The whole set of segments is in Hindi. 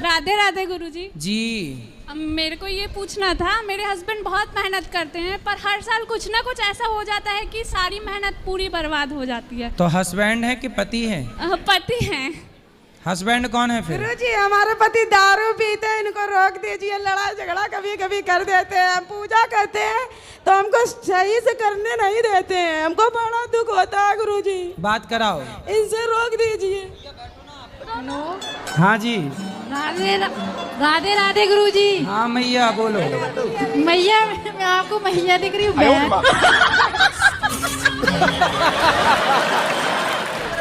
राधे राधे गुरुजी। जी मेरे को ये पूछना था, मेरे हस्बैंड बहुत मेहनत करते हैं पर हर साल कुछ ना कुछ ऐसा हो जाता है कि सारी मेहनत पूरी बर्बाद हो जाती है। तो हस्बैंड है कि पति है? पति हैं। हस्बैंड कौन है फिर? गुरुजी हमारे पति दारू पीते हैं, इनको रोक दीजिए। लड़ाई झगड़ा कभी कभी कर देते हैं। हम पूजा करते हैं तो हमको सही से करने नहीं देते हैं, हमको बड़ा दुख होता है गुरुजी। बात कराओ, इनसे रोक दीजिए। हाँ जी। राधे राधे राधे गुरुजी। हाँ मैया बोलो। मैया, मैं आपको मैया दिख रही हूँ।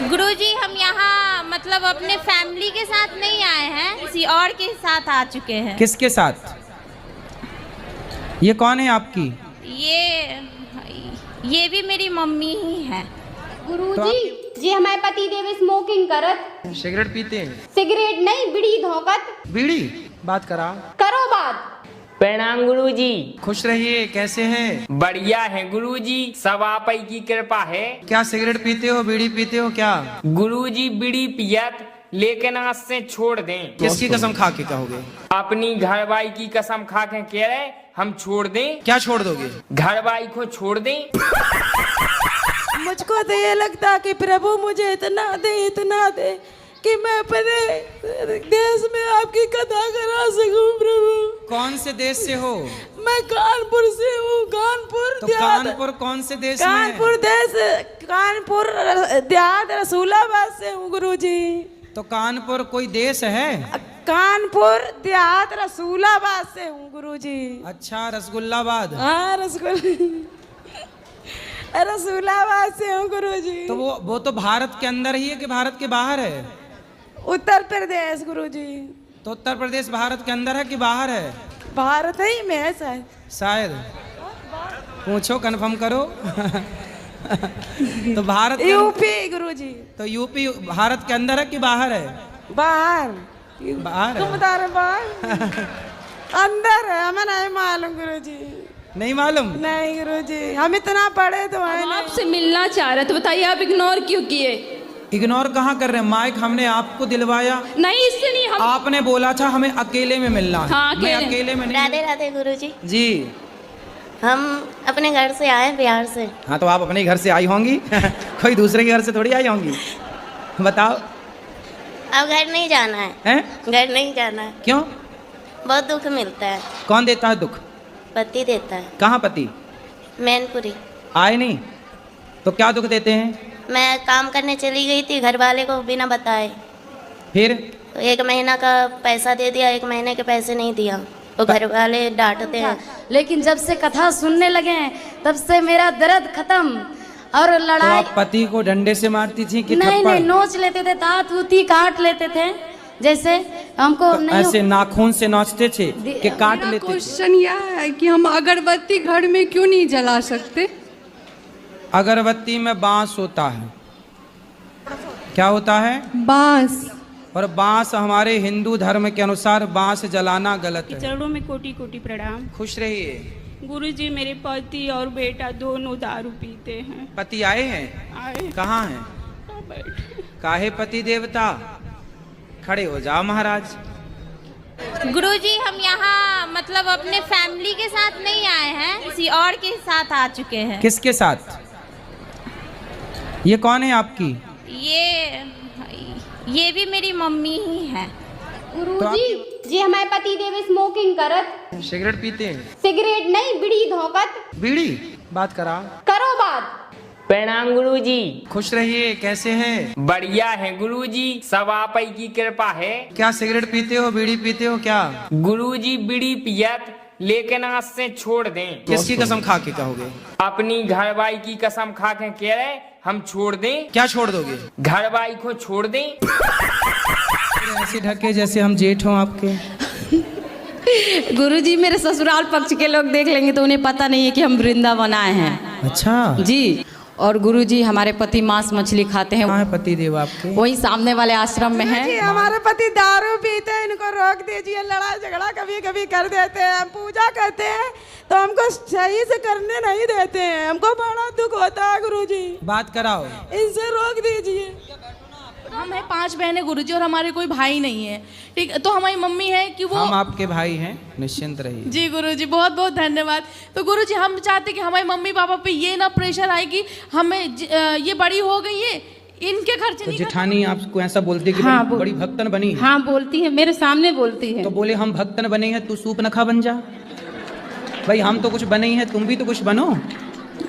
गुरुजी हम यहाँ मतलब अपने फैमिली के साथ नहीं आए हैं, किसी और के साथ आ चुके हैं। किसके साथ? ये कौन है आपकी? ये भी मेरी मम्मी ही है। गुरुजी जी हमारे पति देव स्मोकिंग करत। सिगरेट पीते हैं? सिगरेट नहीं, बीड़ी धोकत। बीड़ी? बात करा करो बात। प्रणाम गुरुजी। खुश रहिए, कैसे हैं? बढ़िया है गुरुजी, सब आप ही की कृपा है। क्या सिगरेट पीते हो, बीड़ी पीते हो क्या? गुरुजी बीड़ी पियत, लेकिन आज से छोड़ दें। किसकी कसम खा के कहोगे? अपनी घरवाई की कसम खा के कह रहे हम छोड़ दें। क्या छोड़ दोगे? घरवाई को छोड़ दें। मुझको तो ये लगता है कि प्रभु मुझे इतना दे कि मैं अपने देश में आपकी कथा करा सकूं। प्रभु कौन से देश से हो? मैं कानपुर से हूँ। कानपुर तो देहात। कानपुर कौन से देश में? कानपुर देहात रसूलाबाद से हूँ गुरुजी। तो कानपुर कोई देश है? कानपुर देहात रसूलाबाद से हूँ गुरुजी। अच्छा, रसगुल्लाबाद। हाँ रसूलाबाद से हूँ गुरुजी। तो वो तो भारत के अंदर ही है कि भारत के बाहर है? उत्तर प्रदेश गुरुजी। तो उत्तर प्रदेश भारत के अंदर है कि बाहर है? भारत ही में है शायद। शायद पूछो, कंफर्म करो। तो भारत यूपी गुरुजी। तो यूपी भारत के अंदर है कि बाहर है? बाहर। बाहर तुम बता रहे बाहर अंदर है, हमें नहीं मालूम गुरुजी। नहीं मालूम? नहीं गुरुजी, हम इतना पढ़े तो है नहीं। आपसे मिलना चाह रहे तो बताइए आप इग्नोर क्यों किए? इग्नोर कहाँ कर रहे हैं? माइक हमने आपको दिलवाया। नहीं, इससे नहीं। हम आपने बोला था हमें अकेले में मिलना है। हाँ, मैं अकेले में नहीं। राधे राधे गुरुजी। जी हम अपने घर से आए, बिहार से। हाँ, तो आप अपने घर से आई होंगी। कोई दूसरे के घर से थोड़ी आई होंगी। बताओ। अब घर नहीं जाना है। हैं? घर नहीं जाना है। क्यों? बहुत दुख मिलता है। कौन देता है दुख? पति देता है। कहाँ पति? मैनपुरी। आए नहीं तो क्या दुख देते हैं? मैं काम करने चली गई थी, घर वाले को बिना बताए। फिर? तो 1 महीना का पैसा दे दिया, 1 महीने के पैसे नहीं दिया तो घर वाले डांटते हैं। लेकिन जब से कथा सुनने लगे हैं तब से मेरा दर्द खत्म। और तो लड़ाई आप पति को डंडे से मारती थी कि नहीं थप्पड़? नहीं, नोच लेते थे, दांत उती काट लेते थे। जैसे हमको तो नहीं ऐसे नाखून से नोचते थे कि काट मेरा लेते थे? क्वेश्चन यह है कि हम अगरबत्ती घर में क्यों नहीं जला सकते? अगरबत्ती में बांस होता है। क्या होता है? बांस। और बांस हमारे हिंदू धर्म के अनुसार बांस जलाना गलत है। चरणों में कोटि कोटि प्रणाम। खुश रहिए। गुरुजी मेरे पति और बेटा दोनों दारू पीते हैं। पति आए हैं? आए। कहाँ हैं? काहे पति देवता? खड़े हो जाओ महाराज। गुरुजी हम यहाँ मतलब अपने फैमिली के साथ नहीं आए हैं, किसी और के साथ आ चुके हैं। किसके साथ? ये कौन है आपकी? ये भी मेरी मम्मी ही है। गुरुजी जी हमारे पति देव स्मोकिंग करत। सिगरेट पीते हैं? सिगरेट नहीं, बीड़ी धोकत। बीड़ी? बात करा करो बात। प्रणाम गुरुजी। खुश रहिए, कैसे हैं? बढ़िया है गुरुजी, सब आप ही की कृपा है। क्या सिगरेट पीते हो, बीड़ी पीते हो क्या? गुरुजी बीड़ी पियत, लेकिन आज से छोड़ दें। किसकी कसम खा के कहोगे? अपनी घरवाई की कसम खा के कह रहे हम छोड़ दें। क्या छोड़ दोगे? घरवाई को छोड़ दें। ऐसे ढके जैसे हम जेठ हों आपके। गुरुजी मेरे ससुराल पक्ष के लोग देख लेंगे तो उन्हें पता नहीं है कि हम वृंदावन आए हैं। अच्छा जी। और गुरुजी हमारे पति मांस मछली खाते हैं। कहाँ है पति देव आपके? वही सामने वाले आश्रम में है। जी हमारे पति दारू पीते हैं, इनको रोक दीजिए। लड़ाई झगड़ा कभी कभी कर देते हैं। हम पूजा करते हैं तो हमको सही से करने नहीं देते हैं, हमको बड़ा दुख होता है गुरुजी। बात कराओ। इनसे रोक दीजिए। हम हैं 5 बहनें गुरुजी और हमारे कोई भाई नहीं है। ठीक, तो हमारी मम्मी है कि वो हम आपके भाई हैं, निश्चिंत रहिए। जी गुरुजी, बहुत बहुत धन्यवाद। तो गुरुजी हम चाहते कि हमारे मम्मी पापा पे ये ना प्रेशर आए कि हमें ये बड़ी हो गई है, इनके खर्चे तो नहीं जेठानी आपको ऐसा बोलती है कि हाँ, बड़ी भक्तन बनी है? हाँ बोलती है, मेरे सामने बोलती है। तो बोले हम भक्तन बने हैं, तू सूप नखा बन जा। भाई हम तो कुछ बने ही हैं, तुम भी तो कुछ बनो।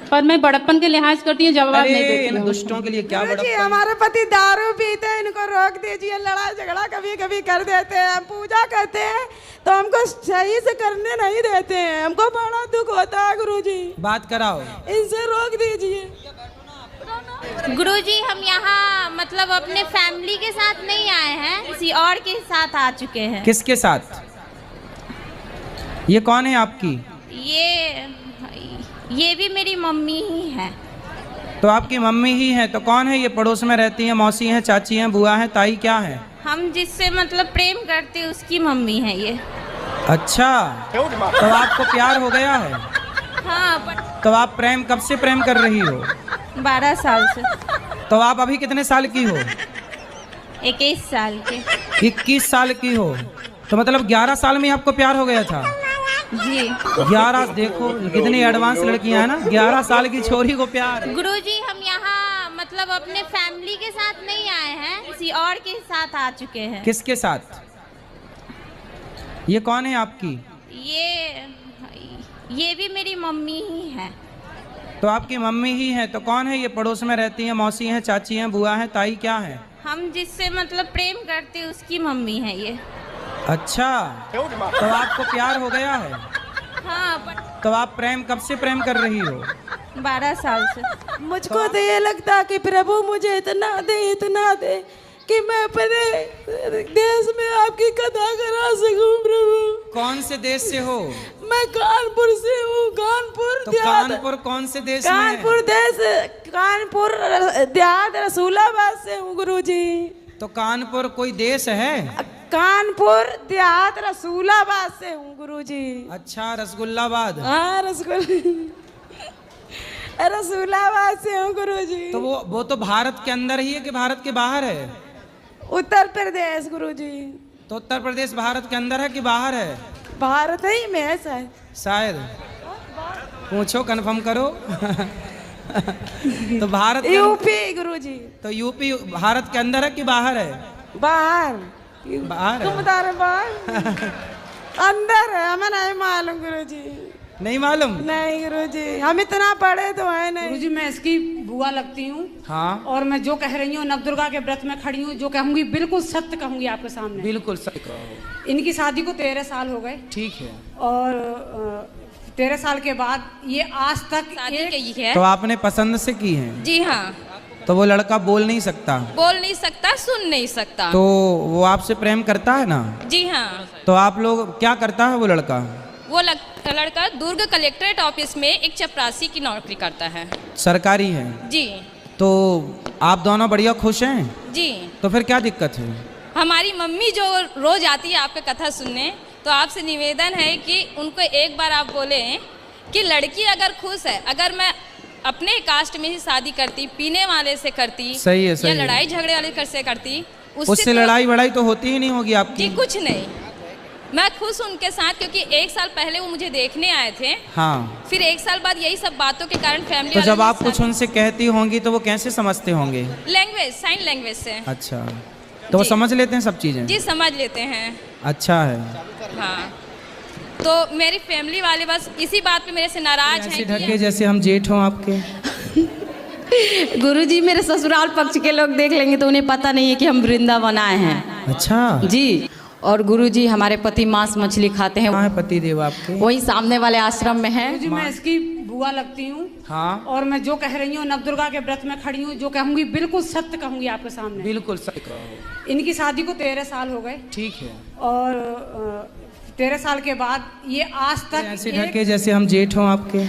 पर मैं बड़प्पन के लिहाज करती हूँ, जवाब नहीं अरे देती इन हूँ। दुष्टों के लिए क्या गुरुजी, बड़प्पन? हमारे पति दारू पीते हैं, इनको रोक दीजिए। लड़ाई झगड़ा कभी कभी कर देते हैं, हम पूजा करते हैं तो हमको सही से करने नहीं देते हैं, हमको बड़ा दुख होता है गुरुजी। बात कराओ, इनसे रोक दीजिए। गुरुजी हम यहाँ मतलब अपने फैमिली के साथ नहीं आए हैं, किसी और के साथ आ चुके हैं। किसके साथ? ये कौन है आपकी? ये भी मेरी मम्मी ही है। तो आपकी मम्मी ही है, तो कौन है ये? पड़ोस में रहती हैं, मौसी हैं, चाची हैं, बुआ हैं, ताई, क्या है? हम जिससे मतलब प्रेम करते हैं उसकी मम्मी है ये। अच्छा, तो आपको प्यार हो गया है? हाँ, तो आप कब से प्रेम कर रही हो? 12 साल से। तो आप अभी कितने साल की हो? 21 साल के। 21 साल की हो, तो मतलब 11 साल में आपको प्यार हो गया था? जी 11, देखो कितनी एडवांस लड़कियां हैं ना, 11 साल की छोरी को प्यार। गुरुजी हम यहाँ मतलब अपने फैमिली के साथ नहीं आए हैं, किसी और के साथ आ चुके हैं। किसके साथ? ये कौन है आपकी? ये भी मेरी मम्मी ही है। तो आपकी मम्मी ही है, तो कौन है ये? पड़ोस में रहती हैं, मौसी हैं, चाची हैं, बुआ हैं, ताई, क्या है? हम जिससे मतलब प्रेम करते हैं उसकी मम्मी है ये। अच्छा, तो आपको प्यार हो गया है? हाँ, तो आप कब से प्रेम कर रही हो? 12 साल से। मुझको तो ये लगता कि प्रभु मुझे इतना दे कि मैं अपने देश में आपकी कथा करा सकूं। प्रभु, कौन से देश से हो? मैं कानपुर से हूँ। कानपुर तो देहात। कानपुर कौन से देश में है? कानपुर देहात रसूलाबाद से हूँ गुरुजी। तो कानपुर कोई देश है? कानपुर देहात रसूलाबाद से हूँ गुरुजी। अच्छा, रसगुल्लाबाद। हाँ, रसूलाबाद से हूँ गुरुजी। तो वो तो भारत के अंदर ही है कि भारत के बाहर है? उत्तर प्रदेश गुरुजी। तो उत्तर प्रदेश भारत के अंदर है कि बाहर है? भारत ही में है शायद। शायद, पूछो, कंफर्म करो। तो भारत यूपी गुरुजी। तो यूपी भारत के अंदर है कि बाहर है? बाहर। बाहर है। तुम बता रहे बाहर अंदर है, हमें नहीं मालूम गुरुजी। नहीं मालूम? नहीं गुरुजी, हम इतना पढ़े तो है नहीं। गुरुजी मैं इसकी बुआ लगती हूँ। हाँ, और मैं जो कह रही हूँ नवदुर्गा के व्रत में खड़ी हूँ, जो कहूँगी बिल्कुल सत्य कहूँगी आपके सामने। बिल्कुल सही कहो। इनकी शादी को 13 साल हो गए। ठीक है। और 13 साल के बाद ये आज तक शादी है। तो आपने पसंद से की है? जी हाँ। तो वो लड़का बोल नहीं सकता? बोल नहीं सकता, सुन नहीं सकता। तो वो आपसे प्रेम करता है ना? जी हाँ। तो आप लोग क्या करता है वो लड़का? वो लड़का दुर्ग कलेक्ट्रेट ऑफिस में एक चपरासी की नौकरी करता है। सरकारी है? जी। तो आप दोनों बढ़िया खुश हैं? जी। तो फिर क्या दिक्कत है? हमारी मम्मी जो रोज आती है आपका कथा सुनने, तो आपसे निवेदन है कि उनको एक बार आप बोले कि लड़की अगर खुश है, अगर मैं अपने कास्ट में ही शादी करती, पीने वाले से करती, सही है, सही या है। लड़ाई झगड़े वाले से करती, उससे लड़ाई वड़ाई तो होती ही नहीं होगी आपकी? जी कुछ नहीं, मैं खुश उनके साथ, क्योंकि 1 साल पहले वो मुझे देखने आए थे। हाँ। फिर 1 साल बाद यही सब बातों के कारण फैमिली तो जब आप कुछ उनसे कहती होंगी तो वो कैसे समझते होंगे? लैंग्वेज, साइन लैंग्वेज से। अच्छा, तो वो समझ लेते हैं सब चीजें? जी समझ लेते हैं। अच्छा है। हाँ, तो मेरी फैमिली वाले बस इसी बात पे मेरे से नाराज ऐसे हैं ढके जैसे हम जेठ हों आपके। गुरुजी मेरे ससुराल पक्ष के लोग देख लेंगे तो उन्हें पता नहीं है कि हम वृंदावन आए हैं। अच्छा जी। और गुरुजी हमारे पति मांस मछली खाते हैं। कहाँ है पति देव आपके? वही सामने वाले आश्रम में है। गुरुजी मैं इसकी बुआ लगती हूँ। हाँ। और मैं जो कह रही हूँ नवदुर्गा के व्रत में खड़ी हूँ, जो कहूँगी बिल्कुल सत्य कहूँगी आपके सामने। बिल्कुल सही कहो। इनकी शादी को 13 साल हो गए। ठीक है। और 13 साल के बाद ये आज तक ऐसे ढके जैसे हम जेठ हों आपके।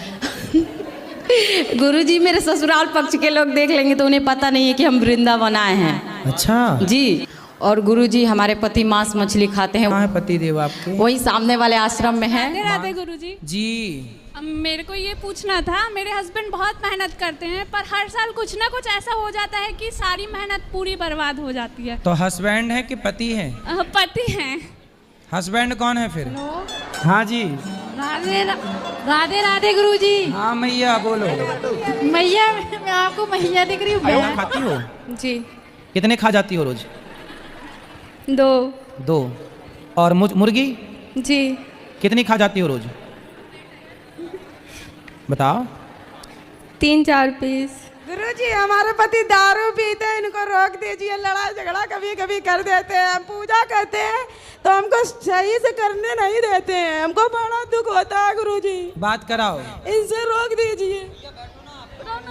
गुरुजी मेरे ससुराल पक्ष के लोग देख लेंगे तो उन्हें पता नहीं है कि हम वृंदावन आए हैं। अच्छा जी। और गुरुजी हमारे पति मांस मछली खाते हैं। कहाँ है पति देव आपके? वही सामने वाले आश्रम में है। राधे गुरुजी। जी मेरे को ये पूछना था, मेरे हस्बैंड बहुत मेहनत करते हैं पर हर साल कुछ ना कुछ ऐसा हो जाता है कि सारी मेहनत पूरी बर्बाद हो जाती है। तो हस्बैंड है कि पति है? पति हैं। हस्बैंड कौन है फिर? हाँ जी। राधे राधे राधे गुरुजी। हाँ मैया बोलो। मैया, मैं आपको मैया दिख रही हूँ। खाती हो? जी। कितने खा जाती हो रोज? 2। और मुर्गी जी। कितनी खा जाती हो रोज? बताओ। 3-4 पीस। गुरुजी हमारे पति दारू पीते हैं, इनको रोक दीजिए। लड़ाई झगड़ा कभी कभी कर देते हैं। हम पूजा करते हैं तो हमको सही से करने नहीं देते हैं। हमको बड़ा दुख होता है गुरुजी। बात कराओ। इनसे रोक दीजिए।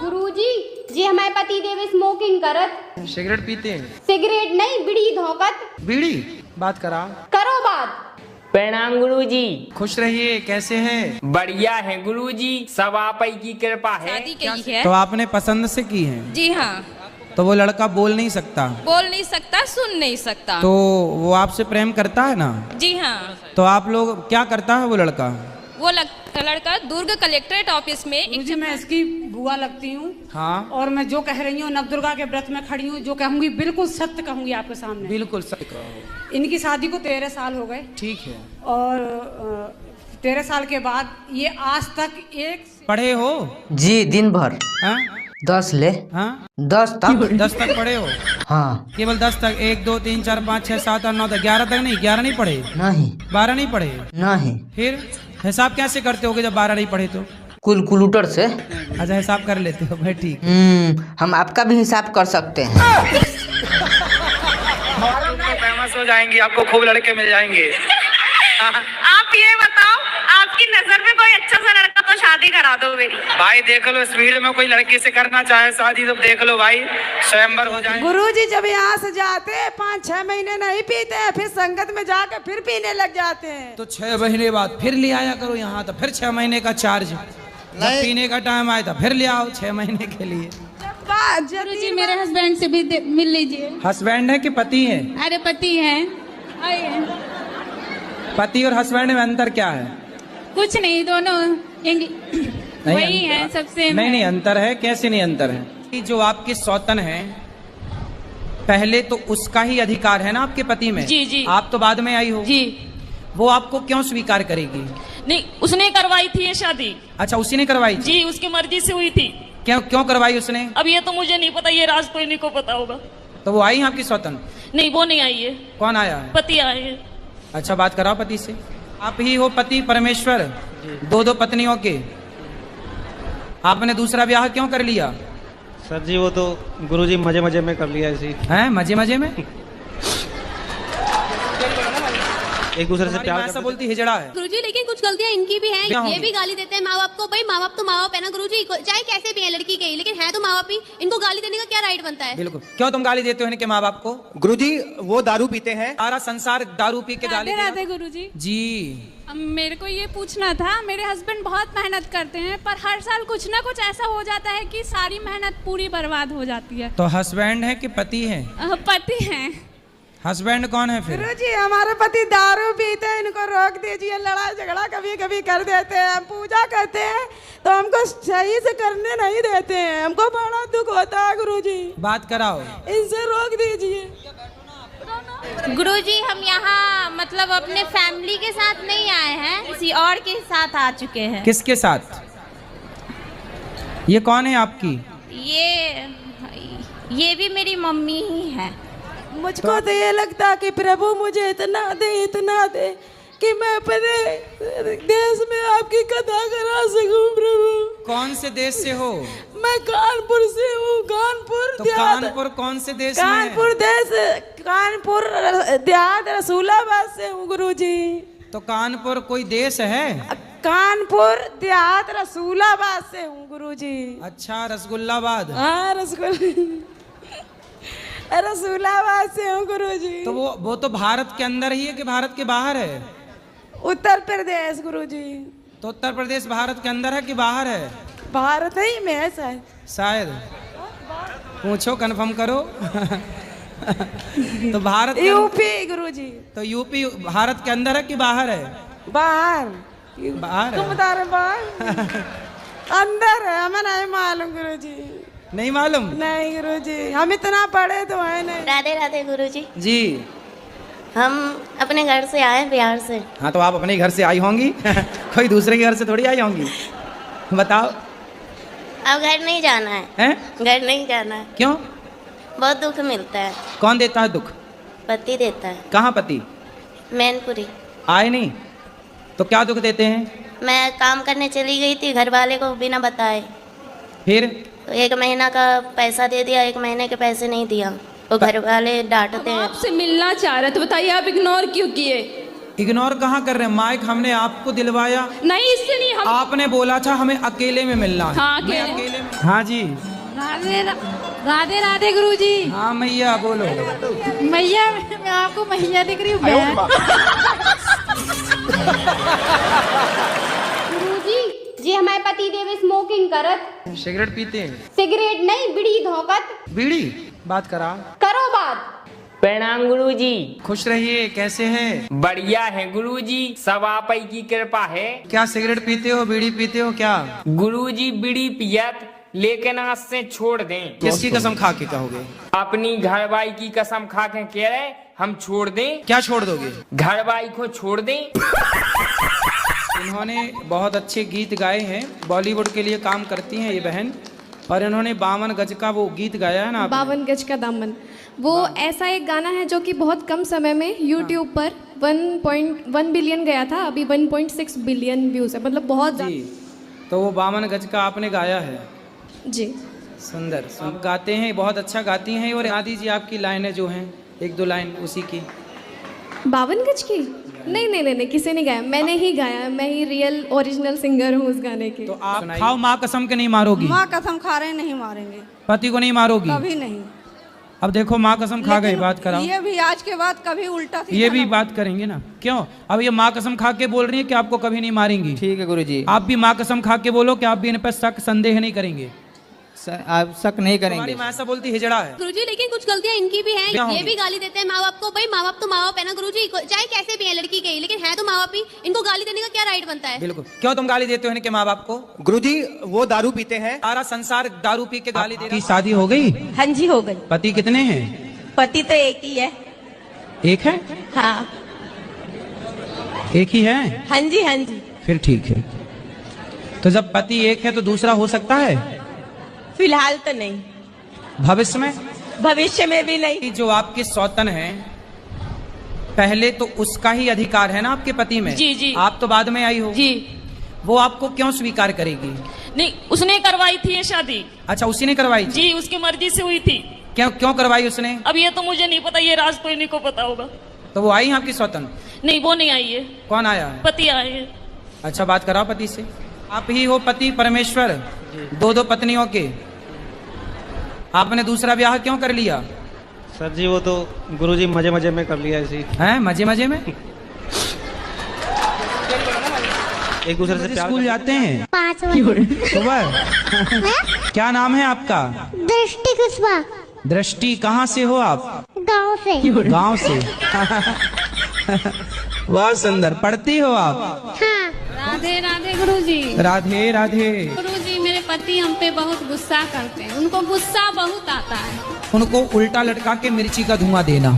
गुरुजी जी हमारे पति देव स्मोकिंग करत। सिगरेट पीते हैं? सिगरेट नहीं, बीड़ी धोकत। बीड़ी? बात कराओ। करो बात। प्रणाम गुरुजी। खुश रहिए। कैसे हैं? बढ़िया है गुरुजी, सब आप ही की कृपा है। शादी की है। तो आपने पसंद से की है? जी हाँ। तो वो लड़का बोल नहीं सकता? बोल नहीं सकता, सुन नहीं सकता। तो वो आपसे प्रेम करता है ना? जी हाँ। तो आप लोग क्या करता है वो लड़का? वो लड़का दुर्ग कलेक्ट्रेट ऑफिस में गुरुजी मैं इसकी बुआ लगती हूँ। हाँ। और मैं जो कह रही हूँ नवदुर्गा के व्रत में खड़ी हूँ, जो कहूँगी बिल्कुल सत्य कहूँगी आपके सामने। बिल्कुल सही कहो। इनकी शादी को 13 साल हो गए। ठीक है। और 13 साल के बाद ये आज तक एक पढ़े हो? जी दिन भर। हाँ? 10 ले। हाँ? 10 तक। 10 तक पढ़े हो? हाँ। केवल 10 तक? 1 2 3 4 5 6 7 8 9 10 11 तक नहीं? 11 नहीं पढ़े? नहीं। 12 नहीं पढ़े? नहीं। फिर हिसाब कैसे करते होगे जब 12 नहीं पढ़े तो? कैलकुलेटर से। अच्छा हिसाब कर लेते हो भाई। ठीक। हम आपका भी हिसाब कर सकते हैं। फेमस हो जाएंगी, आपको खूब लड़के मिल जाएंगे। आप ये बताओ, आपकी नजर में कोई अच्छा सा लड़का तो शादी करा दो मेरी। भाई देख लो, इस भीड़ में कोई लड़की से करना चाहे शादी तो देख लो भाई, स्वयंवर हो जाए। गुरुजी जब यहाँ से जाते हैं 5-6 महीने नहीं पीते हैं, फिर संगत में जाकर फिर पीने लग जाते हैं। तो 6 महीने बाद फिर ले आया करो यहाँ, तो फिर 6 महीने का चार्ज। जब पीने का टाइम आया था फिर ले आओ 6 महीने के लिए। गुरुजी मेरे हस्बैंड से भी मिल लीजिए। हस्बैंड है कि पति है? अरे पति हैं। आइए। पति और हस्बैंड में अंतर क्या है? कुछ नहीं, दोनों वही है सबसे। नहीं अंतर है। कैसे नहीं अंतर है? कि जो आपके सौतन है पहले तो उसका ही अधिकार है ना आपके पति में। जी जी। आप तो बाद में आई हो। जी। वो आपको क्यों स्वीकार करेगी? नहीं, उसने करवाई थी ये शादी। अच्छा उसी ने करवाई थी? जी, उसकी मर्जी से हुई थी। क्यों करवाई उसने? अब ये तो मुझे नहीं पता, ये राज तो इन्हीं को पता होगा। तो वो आई आपकी सौतन? नहीं, वो नहीं आई है। कौन आया है? पति आए हैं। अच्छा बात कराओ पति से। आप ही हो पति परमेश्वर, 2 पत्नियों के। आपने दूसरा ब्याह क्यों कर लिया? सर जी वो तो गुरुजी मजे मजे में कर लिया ऐसे। हैं मजे मजे में? एक दूसरे से प्यार ऐसा बोलती हिजड़ा है। गुरुजी लेकिन कुछ गलतियाँ इनकी भी हैं। ये भी गाली देते हैं माँ बाप को। भाई माँ बाप तो माँ बाप है ना गुरुजी, चाहे कैसे भी है लड़की के, लेकिन है तो माँ बाप ही। इनको गाली देने का क्या राइट बनता है? बिल्कुल। क्यों तुम गाली देते हो इनके माँ बाप को? गुरुजी वो दारू पीते हैं। सारा संसार दारू पी के गाली राधे गुरुजी। जी। मेरे को ये पूछना था, मेरे हस्बैंड बहुत मेहनत करते हैं पर हर साल कुछ ना कुछ ऐसा हो जाता है कि सारी मेहनत पूरी बर्बाद हो जाती है। तो हस्बैंड है कि पति है? पति हैं। हस्बैंड कौन है फिर? गुरुजी हमारे पति दारू पीते हैं, इनको रोक दीजिए। लड़ाई झगड़ा कभी कभी कर देते हैं। हम पूजा करते हैं तो हमको सही से करने नहीं देते हैं। हमको बड़ा दुख होता है गुरुजी। बात कराओ। इनसे रोक दीजिए। गुरुजी हम यहाँ मतलब अपने फैमिली के साथ नहीं आए हैं, किसी और के साथ आ चुके हैं। किसके साथ? ये कौन है आपकी? ये भी मेरी मम्मी ही है। मुझको तो ये लगता कि प्रभु मुझे इतना दे कि मैं अपने देश में आपकी कथा करा सकूं। प्रभु कौन से देश से हो? मैं कानपुर से हूँ। कानपुर तो कानपुर कौन से देश में? कानपुर देहात रसूलाबाद से हूँ गुरुजी। तो कानपुर कोई देश है? कानपुर देहात रसूलाबाद से हूँ गुरुजी। अच्छा रसगुल्लाबाद। हाँ रसूलाबाद से हूँ गुरुजी। तो वो तो भारत के अंदर ही है कि भारत के बाहर है? उत्तर प्रदेश गुरुजी। तो उत्तर प्रदेश भारत के अंदर है कि बाहर है? भारत ही में है शायद। पूछो कंफर्म करो। तो भारत यूपी गुरुजी। तो यूपी भारत के अंदर है कि बाहर है? बाहर। बाहर तुम है। बता रहे बाहर अंदर है, हमें नहीं मालूम गुरुजी। नहीं मालूम? नहीं गुरुजी, हम इतना पढ़े तो है नहीं। राधे राधे गुरुजी। जी हम अपने घर से आए बिहार से। हाँ, तो आप अपने घर से आई होंगी कोई दूसरे के घर से थोड़ी आई होंगी। बताओ। अब घर नहीं जाना है। हैं? घर नहीं जाना है। क्यों? बहुत दुख मिलता है। कौन देता है दुख? पति देता है। कहाँ पति? मैनपुरी। आए नहीं तो क्या दुख देते हैं? मैं काम करने चली गई थी, घर वाले को बिना बताए। फिर? तो 1 महीना का पैसा दे दिया, 1 महीने के पैसे नहीं दिया, तो घर वाले डांटते हैं। आपसे मिलना चाह रहे तो बताइए आप इग्नोर क्यों किए? इग्नोर कहाँ कर रहे हैं? माइक हमने आपको दिलवाया। नहीं, इससे नहीं। हम आपने बोला था हमें अकेले में मिलना है। हाँ, मैं अकेले। अकेले में। हाँ जी। राधे राधे राधे गुरुजी। हाँ मैया बोलो। मैया, मैं आपको मैया दिख रही हूँ। गुरुजी जी हमारे पति देव स्मोकिंग करत। सिगरेट पीते हैं? सिगरेट नहीं, बीड़ी धोकत। बीड़ी? बात करा करो बात। प्रणाम गुरुजी। खुश रहिए। कैसे हैं? बढ़िया है गुरुजी, सब आप ही की कृपा है। क्या सिगरेट पीते हो, बीड़ी पीते हो क्या? गुरुजी बीड़ी पियत, लेकिन आज से छोड़ दें। किसकी कसम खा के कहोगे? अपनी घरवाई की कसम खा के कह रहे हम छोड़ दें। क्या छोड़ दोगे? घरवाई को छोड़ दें। इन्होंने बहुत अच्छे गीत गाए हैं, बॉलीवुड के लिए काम करती हैं ये बहन, और इन्होंने 52 गज का वो गीत गाया है ना। 52 गज का दामन, वो ऐसा एक गाना है जो कि बहुत कम समय में YouTube पर 1.1 बिलियन गया था, अभी 1.6 बिलियन व्यूज है, मतलब बहुत जी। तो वो 52 गज का आपने गाया है जी। सुंदर गाते हैं, बहुत अच्छा गाती हैं। और याद दीजिए आपकी लाइनें जो हैं, 1-2 लाइन उसी की। 52 गज की? नहीं नहीं नहीं, किसी ने गाया, मैंने ही गाया, मैं ही रियल ओरिजिनल सिंगर हूँ उस गाने की। तो आप खाओ माँ कसम के नहीं मारोगी? माँ कसम खा रहे नहीं मारेंगे, पति को नहीं मारोगी? कभी नहीं। अब देखो माँ कसम खा गई, बात कराओ। ये भी आज के बाद कभी उल्टा ये भी बात करेंगे ना। क्यों? अब ये माँ कसम खा के बोल रही है कि आपको कभी नहीं मारेंगी। ठीक है गुरुजी। आप भी माँ कसम खा के बोलो कि आप भी इन पर शक संदेह नहीं करेंगे। आप शक नहीं करेंगे। तुम्हारी माँ ऐसा बोलती हिजड़ा है। गुरुजी लेकिन कुछ गलतियां इनकी भी क्या हैं, होंगी? ये भी गाली देते हैं माँ बाप को। भाई माँ बाप तो माँ बाप है ना गुरुजी, चाहे कैसे भी है लड़की के ही, लेकिन है तो माँ बाप ही। इनको गाली देने का क्या राइट बनता है? बिल्कुल। क्यों तुम गाली देते हो इनके माँ बाप को? गुरुजी वो दारू पीते हैं। सारा संसार दारू पी के गाली दे रहा है। शादी हो गई? हाँ जी हो गई। पति कितने हैं? पति तो एक ही है। एक है? हाँ एक ही है? हाँ जी हाँ जी। फिर ठीक है। तो जब पति एक है तो दूसरा हो सकता है? फिलहाल तो नहीं, भविष्य में? भविष्य में भी नहीं। जो आपके सौतन है, पहले तो उसका ही अधिकार है ना आपके पति में। जी जी। आप तो बाद में आई हो जी। वो आपको क्यों स्वीकार करेगी? नहीं, उसने करवाई थी ये शादी। अच्छा, उसी ने करवाई? जी, उसकी मर्जी से हुई थी। क्यों क्यों करवाई उसने? अब ये तो मुझे नहीं पता, ये राज तो इन्हीं को पता होगा। तो वो आई आपकी सौतन? नहीं, वो नहीं आई है। कौन आया है? पति आए हैं। अच्छा, बात कराओ पति से। आप ही हो पति परमेश्वर, 2 पत्नियों के। आपने दूसरा ब्याह क्यों कर लिया? सर जी वो तो गुरुजी मजे मजे में कर लिया ऐसे ही। हैं? मजे मजे में? एक दूसरे से प्यार स्कूल जाते हैं 5 बजे सुबह? क्या नाम है आपका? दृष्टि कुशवाहा। दृष्टि। कहाँ से हो आप? गाँव से। गांव से। बहुत सुंदर। पढ़ती हो आप? हाँ। राधे राधे गुरुजी। राधे राधे। गुरुजी मेरे पति हम पे बहुत गुस्सा करते हैं, उनको गुस्सा बहुत आता है। उनको उल्टा लटका के मिर्ची का धुआं देना।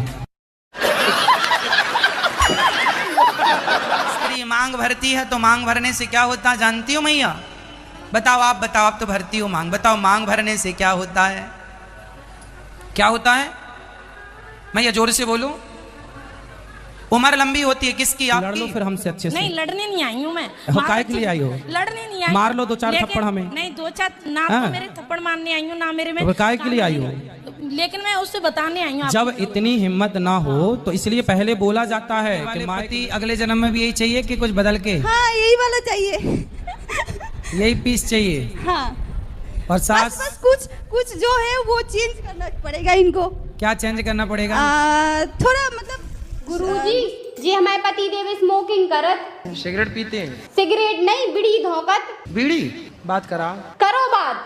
स्त्री मांग भरती है तो मांग भरने से क्या होता है जानती हो मैया? बताओ, आप बताओ, आप तो भरती हो मांग। बताओ मांग भरने से क्या होता है? क्या होता है मैया? जोर से बोलो। उम्र लंबी होती है किसकी? आपकी। लड़ लो फिर हमसे अच्छे से। नहीं, लड़ने नहीं आई हूँ मैं। काय के लिए आई हो? लड़ने नहीं आई। मार लो 2-4 थप्पड़ हमें। नहीं, 2-4 ना हाँ। तो मेरे थप्पड़ मारने आई हूँ ना मेरे में। तो काय के लिए आई हो? लेकिन मैं उससे बताने आई हूँ। जब इतनी हिम्मत ना हो तो इसलिए पहले बोला जाता है कि पति अगले जन्म में भी यही चाहिए कि कुछ बदल के? हाँ, यही वाला चाहिए। यही पीस चाहिए। हाँ। और सास? बस कुछ जो है वो चेंज करना पड़ेगा इनको। क्या चेंज करना पड़ेगा? थोड़ा मतलब गुरुजी जी हमारे पति देव स्मोकिंग करत। सिगरेट पीते हैं? सिगरेट नहीं, बीड़ी धोकत। बीड़ी? बात करा करो बात।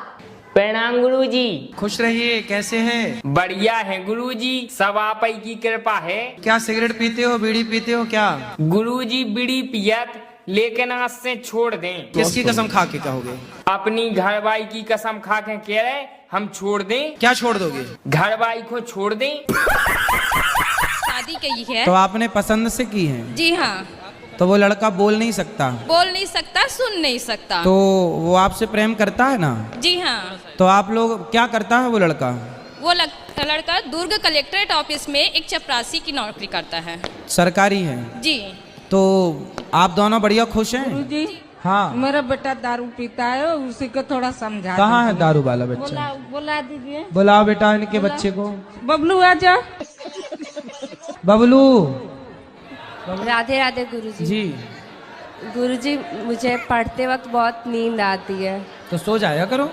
प्रणाम गुरुजी। खुश रहिए। कैसे हैं? बढ़िया है गुरुजी, सब आप ही की कृपा है। क्या सिगरेट पीते हो, बीड़ी पीते हो क्या? गुरुजी बीड़ी पियत, लेकिन आज से छोड़ दें। किसकी कसम खा के कहोगे? अपनी घरवाली की कसम खा के कह रहे हम छोड़ दें। क्या छोड़ दोगे? घरवाली को छोड़ दें। शादी की है। तो आपने पसंद से की है? जी हाँ। तो वो लड़का बोल नहीं सकता? बोल नहीं सकता, सुन नहीं सकता। तो वो आपसे प्रेम करता है ना? जी हाँ। तो आप लोग क्या करता है वो लड़का? वो लड़का दुर्ग कलेक्ट्रेट ऑफिस में एक चपरासी की नौकरी करता है। सरकारी है? जी। तो आप दोनों बढ़िया खुश हैं? गुरुजी, हाँ। मेरा बेटा दारू पीता है, उसी को थोड़ा समझा। कहाँ है दारू वाला बच्चा? बुला दीजिए। बुलाओ बेटा इनके बच्चे को। बबलू आजा। बबलू। राधे राधे गुरुजी। जी। गुरुजी, मुझे पढ़ते वक्त बहुत नींद आती है। तो सो जाया करो।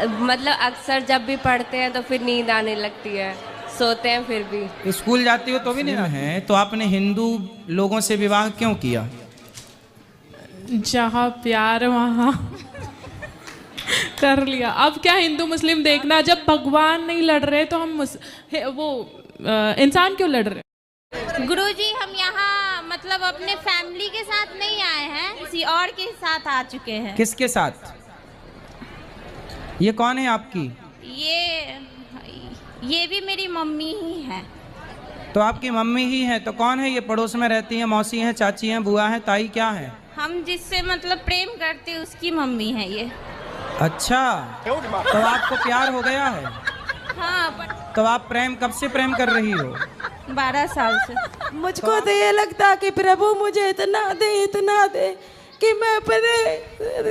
मतलब अक्सर जब भी पढ़ते हैं तो फिर नींद आने लगती है, सोते हैं फिर भी। स्कूल जाती हो तो भी नहीं है? तो आपने हिंदू लोगों से विवाह क्यों किया? जहाँ प्यार वहाँ कर लिया। अब क्या हिंदू मुस्लिम देखना, जब भगवान नहीं लड़ रहे तो हम इंसान क्यों लड़ रहे? गुरुजी, हम यहाँ मतलब अपने फैमिली के साथ नहीं आए हैं, किसी और के साथ आ चुके हैं। किसके साथ? ये कौन है आपकी? ये भी मेरी मम्मी ही है। तो आपकी मम्मी ही है? तो कौन है ये? पड़ोस में रहती है? मौसी हैं, चाची हैं, बुआ हैं, ताई क्या है? हम जिससे मतलब प्रेम करते हैं उसकी मम्मी है ये। अच्छा, तो आपको प्यार हो गया है? हाँ। तो आप कब से प्रेम कर रही हो? 12 साल से। मुझको तो ये लगता कि प्रभु मुझे इतना दे कि मैं अपने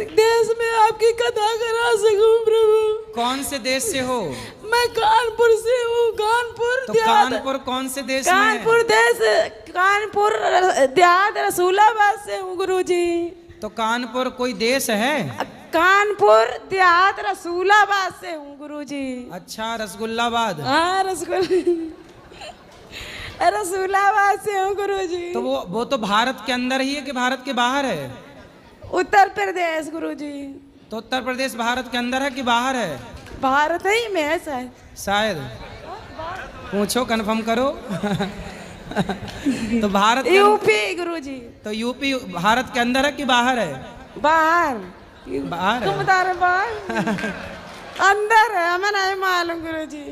देश में आपकी कथा करा सकूं। प्रभु, कौन से देश से हो? मैं कानपुर से हूँ। कानपुर। तो कानपुर कौन से देश में है? कानपुर देहात रसूलाबाद से हूँ गुरुजी। तो कानपुर कोई देश है? कानपुर देहात रसूलाबाद से हूँ गुरुजी। अच्छा, रसगुल्लाबाद। हाँ, रसूलाबाद से हूँ गुरुजी। तो वो तो भारत के अंदर ही है कि भारत के बाहर है? उत्तर प्रदेश गुरुजी। तो उत्तर प्रदेश भारत के अंदर है कि बाहर है? भारत ही में है शायद। पूछो, कंफर्म करो। तो भारत यूपी गुरुजी। तो यूपी भारत के अंदर है कि बाहर है? बाहर है। तुम बता रहे बाहर अंदर है, हमें नहीं मालूम गुरुजी।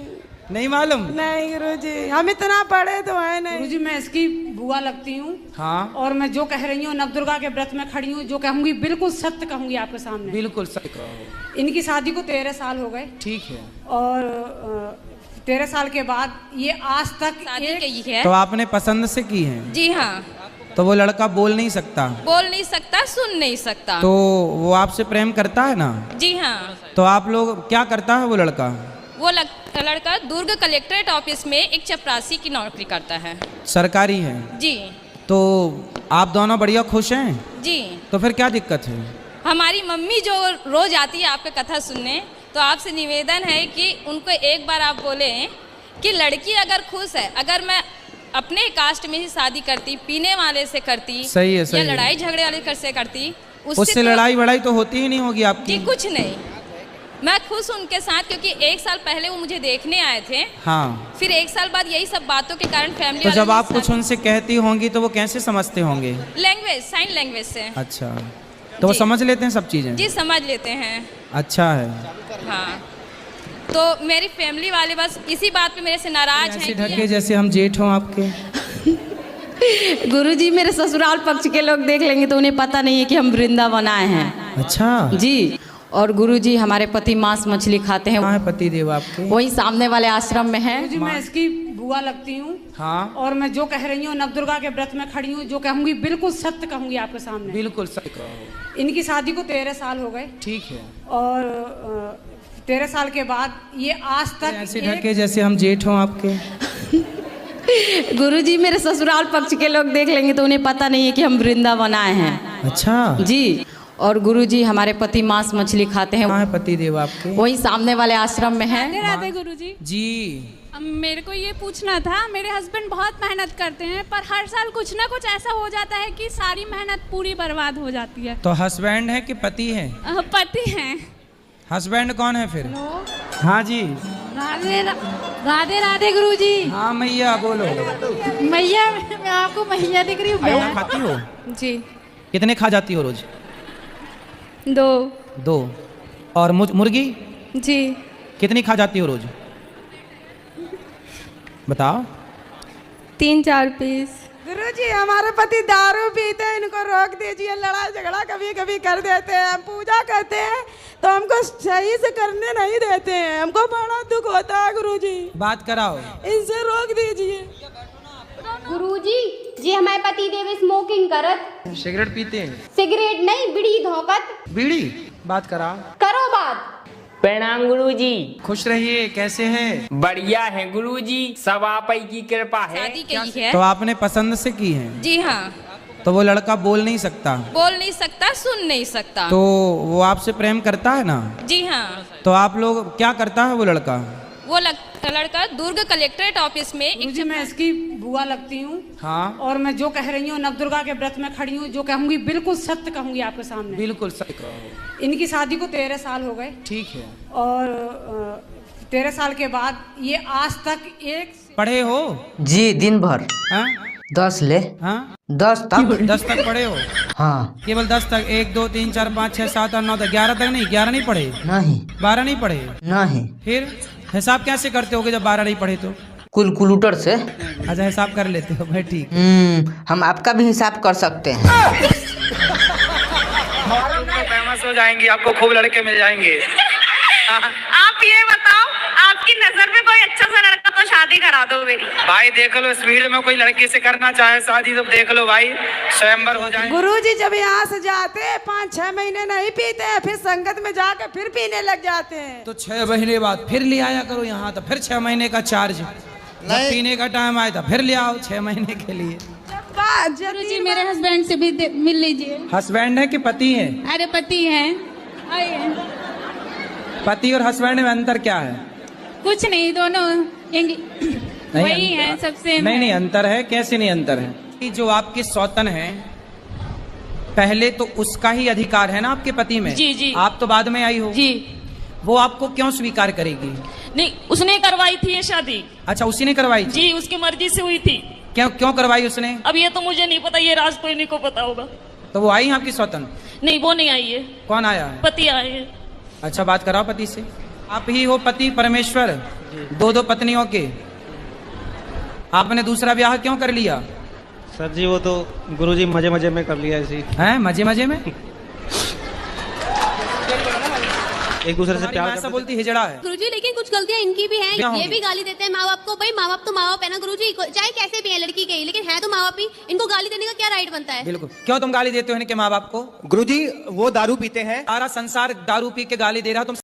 नहीं मालूम? नहीं गुरुजी, हम इतना पढ़े तो है नहीं। गुरुजी, मैं इसकी बुआ लगती हूँ। हाँ। और मैं जो कह रही हूँ नवदुर्गा के व्रत में खड़ी हूँ, जो कहूँगी बिल्कुल सत्य कहूँगी आपके सामने। बिल्कुल सत्य कहो। इनकी शादी को 13 साल हो गए। ठीक है। और 13 साल के बाद ये आज तक शादी की है। तो आपने पसंद से की है? जी हाँ। तो वो लड़का बोल नहीं सकता? बोल नहीं सकता, सुन नहीं सकता। तो वो आपसे प्रेम करता है ना? जी हाँ। तो आप लोग क्या करता है वो लड़का? वो लड़का दुर्ग कलेक्ट्रेट ऑफिस में एक चपरासी की नौकरी करता है। सरकारी है? जी। तो आप दोनों बढ़िया खुश हैं? जी। तो फिर क्या दिक्कत है? हमारी मम्मी जो रोज आती है आपका कथा सुनने, तो आपसे निवेदन है कि उनको एक बार आप बोलें कि लड़की अगर खुश है, अगर मैं अपने कास्ट में ही शादी करती, पीने वाले से करती, सही है, सही या है। लड़ाई झगड़े वाले से करती, उससे लड़ाई वड़ाई तो होती ही नहीं होगी आपकी? जी कुछ नहीं। मैं खुश उनके साथ, क्योंकि 1 साल पहले वो मुझे देखने आए थे। हाँ। फिर 1 साल बाद यही सब बातों के कारण फैमिली। तो जब आप कुछ उनसे कहती होंगी तो वो कैसे समझते होंगे? लैंग्वेज, साइन लैंग्वेज से। अच्छा, तो वो समझ लेते हैं सब चीजें? जी समझ लेते हैं। अच्छा है। हाँ, तो मेरी फैमिली वाले बस इसी बात पे मेरे से नाराज हैं। ढके जैसे हम जेठ हों आपके। गुरुजी, मेरे ससुराल पक्ष के लोग देख लेंगे तो उन्हें पता नहीं है कि हम वृंदावन आए हैं। अच्छा जी। और गुरुजी, हमारे पति मांस मछली खाते हैं। कहाँ है पति देव आपके? वही सामने वाले आश्रम में है। गुरुजी, मैं इसकी बुआ लगती हूँ। हाँ। और मैं जो कह रही हूँ नवदुर्गा के व्रत में खड़ी हूँ, जो कहूँगी बिल्कुल सत्य कहूँगी आपके सामने। बिल्कुल सत्य कहो। इनकी शादी को 13 साल हो गए। ठीक है। और 13 साल के बाद ये आज तक ऐसे ढके जैसे हम जेठ हों आपके। गुरुजी, मेरे ससुराल पक्ष के लोग देख लेंगे तो उन्हें पता नहीं है कि हम वृंदावन आए हैं। अच्छा जी। और गुरुजी, हमारे पति मांस मछली खाते हैं। कहाँ है पति देव आपके? वही सामने वाले आश्रम में है। राधे राधे गुरुजी। जी। मेरे को ये पूछना था, मेरे हस्बैंड बहुत मेहनत करते हैं पर हर साल कुछ ना कुछ ऐसा हो जाता है कि सारी मेहनत पूरी बर्बाद हो जाती है। तो हस्बैंड है कि पति है? पति हैं। हस्बैंड कौन है फिर? हाँ जी। राधे राधे राधे गुरुजी। हाँ मैया बोलो। मैया, मैं आपको मैया दिख रही हूँ। खाती हो? जी। कितने खा जाती हो रोज? 2। 2। और मुर्गी जी। कितनी खा जाती हो रोज? बताओ। 3-4 पीस। गुरुजी हमारे पति दारू पीते हैं, इनको रोक दीजिए। लड़ाई झगड़ा कभी कभी कर देते हैं। हम पूजा करते हैं तो हमको सही से करने नहीं देते हैं। हमको बड़ा दुख होता है गुरुजी। बात कराओ, इनसे रोक दीजिए। गुरुजी जी हमारे पति देव स्मोकिंग करत, सिगरेट पीते हैं? सिगरेट नहीं बीड़ी धोकत। बीड़ी? बात कराओ। करो बात। प्रणाम गुरुजी। खुश रहिए, कैसे हैं? बढ़िया है गुरुजी, सब आप ही की कृपा है। शादी की है। तो आपने पसंद से की है? जी हाँ। तो वो लड़का बोल नहीं सकता? बोल नहीं सकता, सुन नहीं सकता। तो वो आपसे प्रेम करता है ना? जी हाँ। तो आप लोग क्या करता है वो लड़का? वो लड़का दुर्ग कलेक्ट्रेट ऑफिस में गुरुजी मैं इसकी बुआ लगती हूँ। हाँ। और मैं जो कह रही हूँ नवदुर्गा के व्रत में खड़ी हूँ, जो कहूँगी बिल्कुल सत्य कहूँगी आपके सामने। बिल्कुल सही कहो। इनकी शादी को 13 साल हो गए। ठीक है। और 13 साल के बाद ये आज तक एक पढ़े हो? जी दिन भर। हाँ? 10 ले। हाँ? 10 तक। 10 तक पढ़े हो? हाँ। केवल 10 तक? 1 2 3 4 5 6 7 8 9 10 11 तक नहीं? 11 नहीं पढ़े? नहीं। 12 नहीं पढ़े? नहीं। फिर हिसाब कैसे करते होगे जब 12 नहीं पढ़े तो? कैलकुलेटर से। अच्छा हिसाब कर लेते हो भाई, ठीक। हम आपका भी हिसाब कर सकते हैं। फेमस हो जाएंगे, आपको खूब लड़के मिल जाएंगे। आप ये बताओ, आपकी नजर में कोई अच्छा सा लड़का तो शादी करा दो मेरी। भाई देख लो, इस भीड़ में कोई लड़की से करना चाहे शादी तो देख लो भाई, स्वयंवर हो जाए। गुरुजी जब यहाँ से जाते हैं 5-6 महीने नहीं पीते हैं, फिर संगत में जाकर फिर पीने लग जाते हैं। तो 6 महीने बाद फिर ले आया करो यहाँ, तो फिर 6 महीने का चार्ज। जब पीने का टाइम आए तो फिर ले आओ 6 महीने के लिए। गुरुजी मेरे हस्बैंड से भी मिल लीजिए। हस्बैंड है कि पति है? अरे पति हैं। आइए। पति और हस्बैंड में अंतर क्या है? कुछ नहीं, दोनों वही है सबसे। नहीं अंतर है। कैसे नहीं अंतर है? जो आपके सौतन है पहले तो उसका ही अधिकार है ना आपके पति में। जी जी। आप तो बाद में आई हो जी। वो आपको क्यों स्वीकार करेगी? नहीं, उसने करवाई थी ये शादी। अच्छा उसी ने करवाई थी? जी, उसकी मर्जी से हुई थी। क्यों करवाई उसने? अब ये तो मुझे नहीं पता, ये राज तो इन्हीं को पता होगा। तो वो आई है आपकी सौतन? नहीं वो नहीं आई है। कौन आया है? पति आए हैं। अच्छा बात कराओ पति से। आप ही हो पति परमेश्वर, 2 पत्नियों के। आपने दूसरा ब्याह क्यों कर लिया? सर जी वो तो गुरुजी मजे मजे में कर लिया ऐसे ही। हैं मजे मजे में? एक दूसरे से प्यार ऐसा बोलती हिजड़ा है। गुरुजी लेकिन कुछ गलतियां इनकी भी हैं। क्या ये होंगी? भी गाली देते हैं माँ बाप को। भाई माँ बाप तो माँ बाप है ना गुरुजी, चाहे कैसे भी है लड़की के ही, लेकिन है तो माँ बाप ही। इनको गाली देने का क्या राइट बनता है? बिल्कुल। क्यों तुम गाली देते हो इनके माँ बाप को? गुरुजी वो दारू पीते हैं। सारा संसार दारू पी के गाली दे रहा, तुम